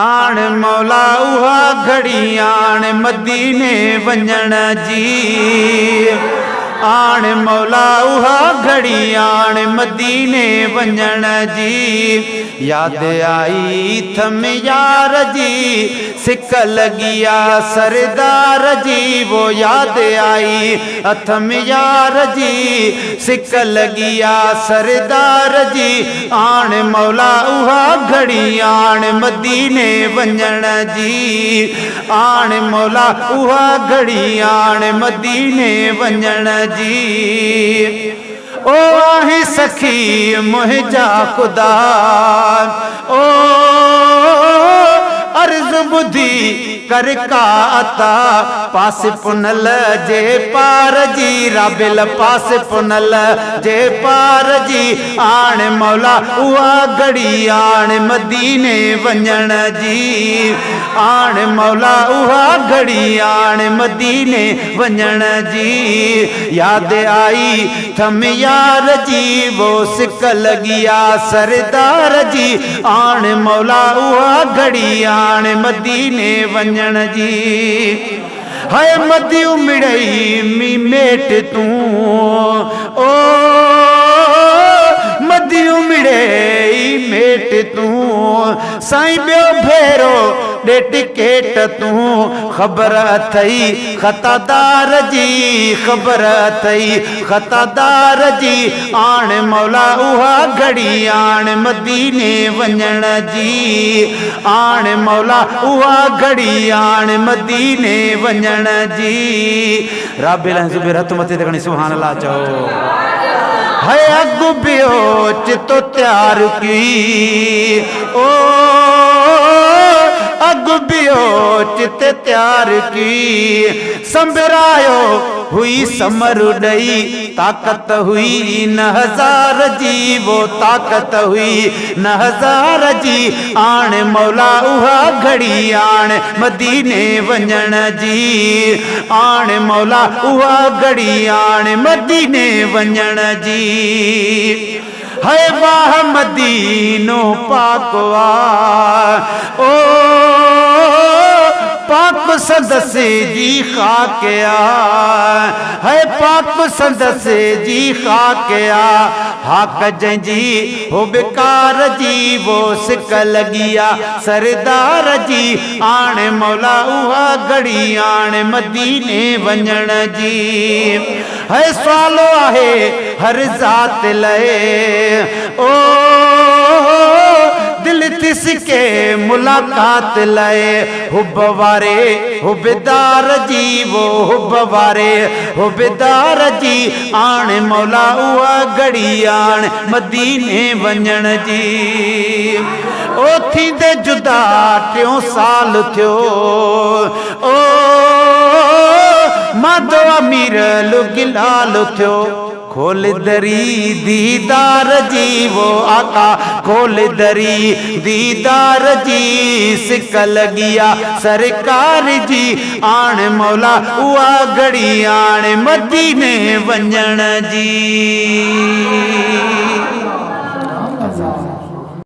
आण मौला उहा घड़ी आण मदीने वञण जी। आण मौला उहा घड़ी आण मदीने वञण जी। याद आई थम यार जी सिक लगिया सरदार जी। वो याद आई थम यार जी सिक लगिया सरदार जी। आण मौला उहा घड़ी आण मदीने वञण जी। आण मौला उहा घड़ी आण मदीने वञण जी। ओ आहे सखी मुंहिंजा खुदा ओ अर्ज़ बुधी कर का अता पास पुनल जे पार जी। राबिल पास पुनल जे पार जी। आण मौला उहा घड़ी आण मदीने वञण जी। आण मौला उहा घड़ी आण मदीने वञण जी। याद आई थम यार जी वो सिक लगिया सरदार जी। आण मौला उहा घड़ी आण मदीने वञण जी। हाय मदी उमिड़ई मी मेट तू ओ मदी उमिड़ई मेट तू। साईं ॿियो भेरो ॾे टिकेट तू। ख़बर अथई ख़तादार जी ख़बर अथई ख़तादार जी। आण मौला उहा घड़ी आण मदीने वञण जी। आण मौला उहा घड़ी आण मदीने वञण जी। राबिल ज़ुबैर हथ मथे ते खणी सुभान अल्लाह चओ। है अगु बियो चितो त्यार की ओ अगु बियो चित त्यार की। संबरायो हुई समर डई ताकत हुई न हजार जी। वो ताकत हुई न हजार जी। आण मौला उहा घड़ी आण मदीने वञण जी। आण मौला उहा घड़ी आण मदीने वञण जी। है वाह मदीनो पाक वा ओ पाक संदस जी खाकिया। है पाक संदस जी खाकिया। हाक जंजी हो बेकार जी वो सिक लगिया सरदार जी। आण मौला उहा घड़ी आण मदीने वञण जी। है सवालो आहे हर ज़ात लए ओ दिल तिसके मुलाकात लए। हुब वारे हुबदार जी वो हुब वारे हुबदार जी। आण मौला उहा घड़ी आण मदीने वञण जी। ओ थींदे जुदा 3 साल थियो ओ माधो अमीर लुगिलाल थियो। खोल दरी दीदार जी वो आका खोल दरी दीदार जी। सिक लगिया सरकार जी। आण मौला उहा घड़ी आण मदीने वञण जी।